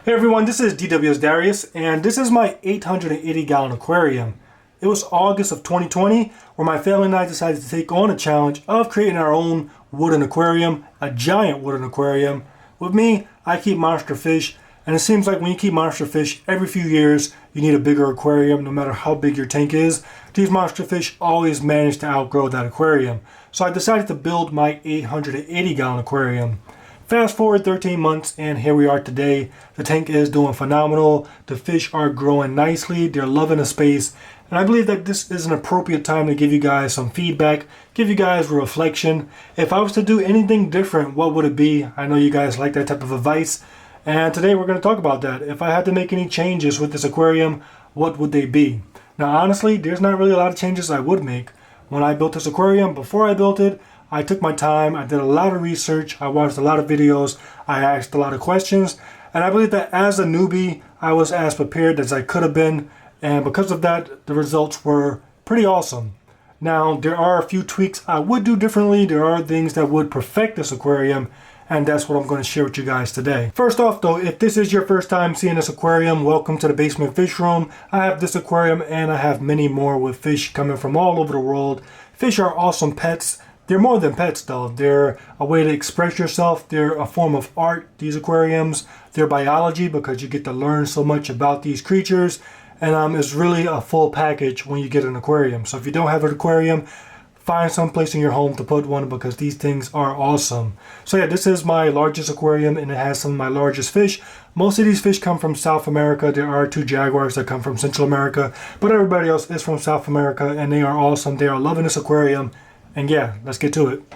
Hey everyone, this is DW's Darius, and this is my 880-gallon aquarium. It was August of 2020 where my family and I decided to take on a challenge of creating our own wooden aquarium, a giant wooden aquarium. With me, I keep monster fish, and it seems like when you keep monster fish, every few years you need a bigger aquarium no matter how big your tank is. These monster fish always manage to outgrow that aquarium. So I decided to build my 880-gallon aquarium. Fast forward 13 months and here we are today. The tank is doing phenomenal. The fish are growing nicely. They're loving the space. And I believe that this is an appropriate time to give you guys some feedback, give you guys a reflection. If I was to do anything different, what would it be? I know you guys like that type of advice. And today we're going to talk about that. If I had to make any changes with this aquarium, what would they be? Now honestly, there's not really a lot of changes I would make. When I built this aquarium, before I built it, I took my time, I did a lot of research, I watched a lot of videos, I asked a lot of questions, and I believe that as a newbie, I was as prepared as I could have been, and because of that, the results were pretty awesome. Now, there are a few tweaks I would do differently, there are things that would perfect this aquarium, and that's what I'm going to share with you guys today. First off though, if this is your first time seeing this aquarium, welcome to the basement fish room. I have this aquarium and I have many more with fish coming from all over the world. Fish are awesome pets. They're more than pets though. They're a way to express yourself. They're a form of art, these aquariums. They're biology because you get to learn so much about these creatures. And it's really a full package when you get an aquarium. So if you don't have an aquarium, find some place in your home to put one because these things are awesome. So yeah, this is my largest aquarium and it has some of my largest fish. Most of these fish come from South America. There are 2 jaguars that come from Central America, but everybody else is from South America and they are awesome. They are loving this aquarium. And yeah, let's get to it.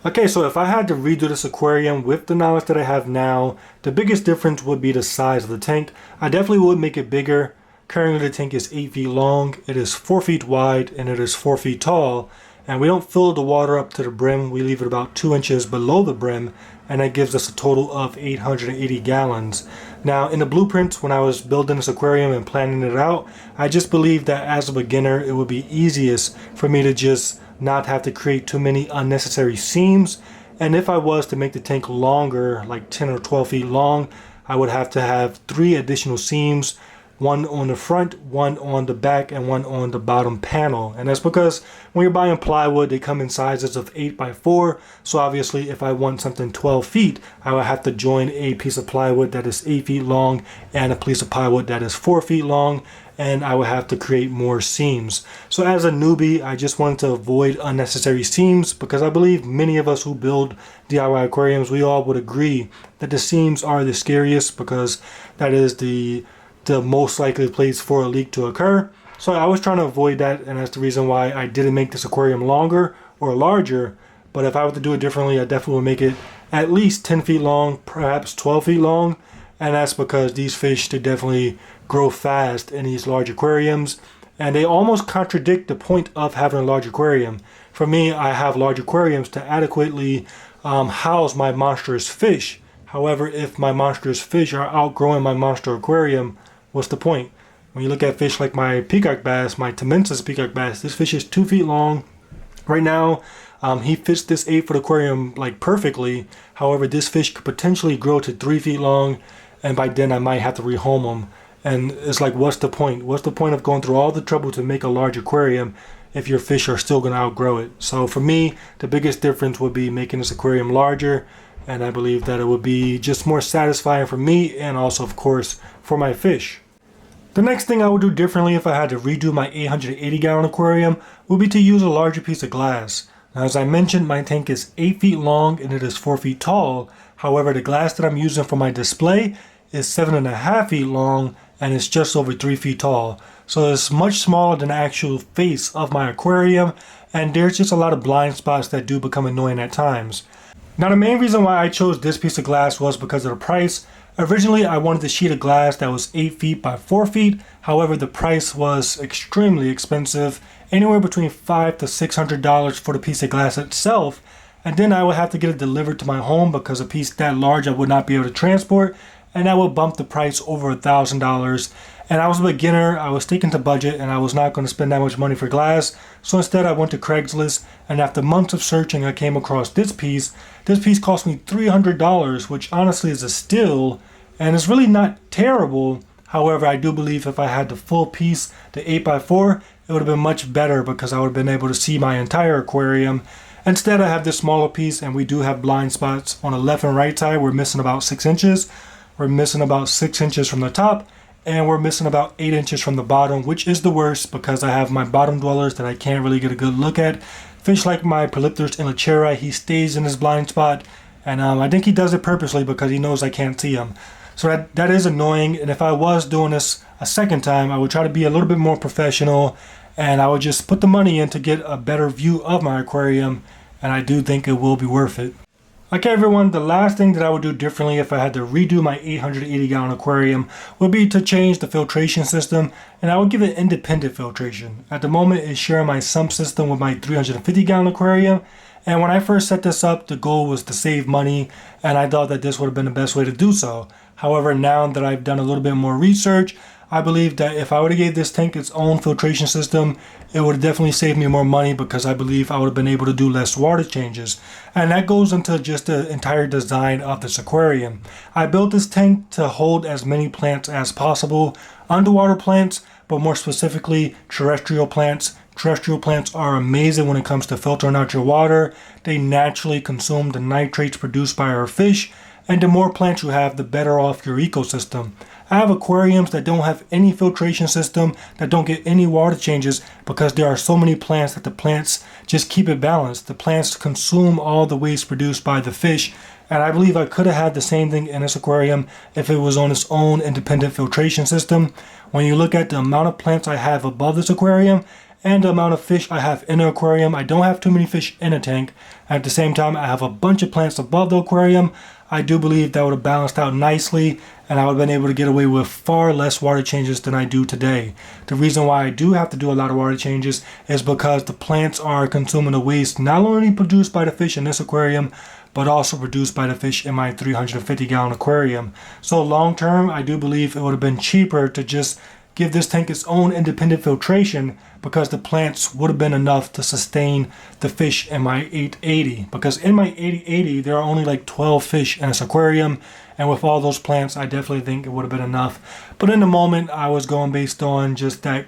Okay, so if I had to redo this aquarium with the knowledge that I have now, the biggest difference would be the size of the tank. I definitely would make it bigger. Currently the tank is 8 feet long, it is 4 feet wide, and it is 4 feet tall. And we don't fill the water up to the brim, we leave it about 2 inches below the brim, and that gives us a total of 880 gallons. Now in the blueprints, when I was building this aquarium and planning it out, I just believed that as a beginner it would be easiest for me to just not have to create too many unnecessary seams. And if I was to make the tank longer, like 10 or 12 feet long, I would have to have 3 additional seams, one on the front, one on the back, and one on the bottom panel. And that's because when you're buying plywood, they come in sizes of 8x4. So obviously if I want something 12 feet, I would have to join a piece of plywood that is 8 feet long and a piece of plywood that is 4 feet long, and I would have to create more seams. So as a newbie, I just wanted to avoid unnecessary seams because I believe many of us who build DIY aquariums, we all would agree that the seams are the scariest because that is the most likely place for a leak to occur. So I was trying to avoid that, and that's the reason why I didn't make this aquarium longer or larger. But if I were to do it differently, I definitely would make it at least 10 feet long, perhaps 12 feet long. And that's because these fish, they definitely grow fast in these large aquariums, and they almost contradict the point of having a large aquarium. For me, I have large aquariums to adequately house my monstrous fish. However, if my monstrous fish are outgrowing my monster aquarium, what's the point? When you look at fish like my peacock bass, my Temensis peacock bass, this fish is 2 feet long. Right now, he fits this 8-foot aquarium like perfectly. However, this fish could potentially grow to 3 feet long, and by then I might have to rehome him. And it's like, what's the point? What's the point of going through all the trouble to make a large aquarium if your fish are still going to outgrow it? So for me, the biggest difference would be making this aquarium larger, and I believe that it would be just more satisfying for me and also, of course, for my fish. The next thing I would do differently if I had to redo my 880-gallon aquarium would be to use a larger piece of glass. Now, as I mentioned, my tank is 8 feet long and it is 4 feet tall. However, the glass that I'm using for my display is 7.5 feet long and it's just over 3 feet tall. So it's much smaller than the actual face of my aquarium, and there's just a lot of blind spots that do become annoying at times. Now the main reason why I chose this piece of glass was because of the price. Originally I wanted a sheet of glass that was 8 feet by 4 feet. However, the price was extremely expensive, anywhere between $500 to $600 for the piece of glass itself. And then I would have to get it delivered to my home because a piece that large I would not be able to transport, and that would bump the price over $1,000. And I was a beginner, I was sticking to budget, and I was not going to spend that much money for glass. So instead I went to Craigslist, and after months of searching I came across this piece. This piece cost me $300, which honestly is a steal. and it's really not terrible. However, I do believe if I had the full piece, the 8x4, it would have been much better because I would have been able to see my entire aquarium. Instead, I have this smaller piece, and we do have blind spots on the left and right side. We're missing about 6 inches. We're missing about 6 inches from the top, and we're missing about 8 inches from the bottom, which is the worst because I have my bottom dwellers that I can't really get a good look at. Fish like my Polypterus inlacheri, he stays in his blind spot, and I think he does it purposely because he knows I can't see him. So that is annoying, and if I was doing this a second time, I would try to be a little bit more professional, and I would just put the money in to get a better view of my aquarium, and I do think it will be worth it. Okay everyone, the last thing that I would do differently if I had to redo my 880 gallon aquarium would be to change the filtration system, and I would give it independent filtration. At the moment it's sharing my sump system with my 350 gallon aquarium, and when I first set this up, the goal was to save money, and I thought that this would have been the best way to do so. However, now that I've done a little bit more research, I believe that if I would have gave this tank its own filtration system, it would have definitely saved me more money because I believe I would have been able to do less water changes. And that goes into just the entire design of this aquarium. I built this tank to hold as many plants as possible, underwater plants, but more specifically terrestrial plants. Terrestrial plants are amazing when it comes to filtering out your water. They naturally consume the nitrates produced by our fish, and the more plants you have, the better off your ecosystem. I have aquariums that don't have any filtration system, that don't get any water changes because there are so many plants that the plants just keep it balanced. The plants consume all the waste produced by the fish, and I believe I could have had the same thing in this aquarium if it was on its own independent filtration system. When you look at the amount of plants I have above this aquarium and the amount of fish I have in the aquarium, I don't have too many fish in a tank. At the same time, I have a bunch of plants above the aquarium. I do believe that would have balanced out nicely, and I would have been able to get away with far less water changes than I do today. The reason why I do have to do a lot of water changes is because the plants are consuming the waste not only produced by the fish in this aquarium, but also produced by the fish in my 350 gallon aquarium. So long term, I do believe it would have been cheaper to just give this tank its own independent filtration because the plants would have been enough to sustain the fish in my 880. Because in my 880, there are only like 12 fish in this aquarium, and with all those plants, I definitely think it would have been enough. But in the moment, I was going based on just that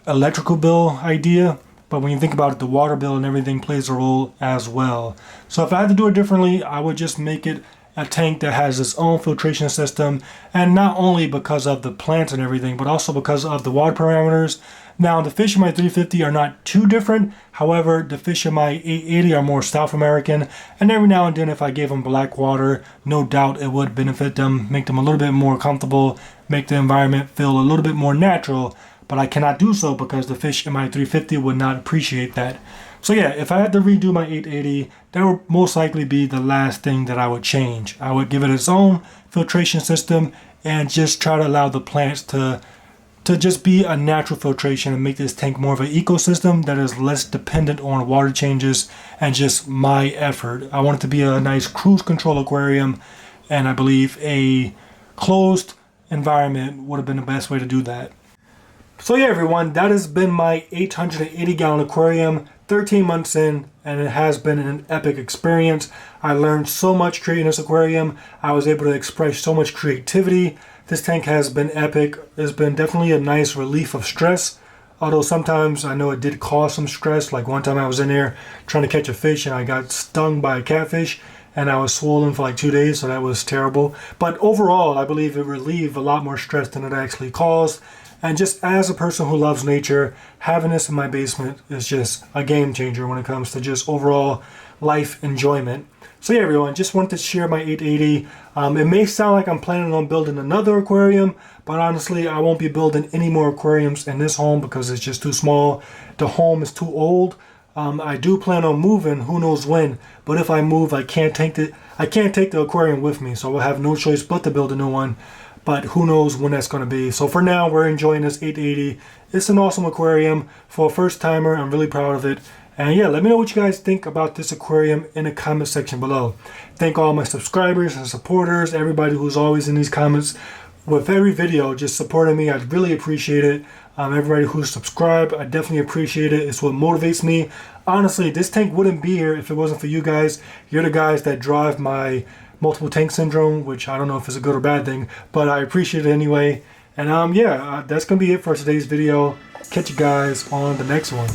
electrical bill idea. But when you think about it, the water bill and everything plays a role as well. So if I had to do it differently, I would just make it a tank that has its own filtration system, and not only because of the plants and everything, but also because of the water parameters. Now, the fish in my 350 are not too different. However, the fish in my 880 are more South American, and every now and then if I gave them black water, no doubt it would benefit them, make them a little bit more comfortable, make the environment feel a little bit more natural, but I cannot do so because the fish in my 350 would not appreciate that. So yeah, if I had to redo my 880, that would most likely be the last thing that I would change. I would give it its own filtration system and just try to allow the plants to just be a natural filtration and make this tank more of an ecosystem that is less dependent on water changes and just my effort. I want it to be a nice cruise control aquarium, and I believe a closed environment would have been the best way to do that. So yeah everyone, that has been my 880 gallon aquarium, 13 months in, and it has been an epic experience. I learned so much creating this aquarium. I was able to express so much creativity. This tank has been epic. It's been definitely a nice relief of stress, although sometimes I know it did cause some stress. Like one time I was in there trying to catch a fish and I got stung by a catfish and I was swollen for like 2 days, so that was terrible. But overall, I believe it relieved a lot more stress than it actually caused. And just as a person who loves nature, having this in my basement is just a game changer when it comes to just overall life enjoyment. So yeah, everyone, just wanted to share my 880. It may sound like I'm planning on building another aquarium, but honestly, I won't be building any more aquariums in this home because it's just too small. The home is too old. I do plan on moving, who knows when, but if I move, I can't take the aquarium with me, so I will have no choice but to build a new one. But who knows when that's going to be. So for now, we're enjoying this 880. It's an awesome aquarium. For a first timer, I'm really proud of it. And yeah, let me know what you guys think about this aquarium in the comment section below. Thank all my subscribers and supporters, everybody who's always in these comments with every video just supporting me. I really appreciate it. Everybody who's subscribed, I definitely appreciate it. It's what motivates me. Honestly, this tank wouldn't be here if it wasn't for you guys. You're the guys that drive my multiple tank syndrome, which I don't know if it's a good or bad thing, but I appreciate it anyway. And yeah, that's gonna be it for today's video. Catch you guys on the next one.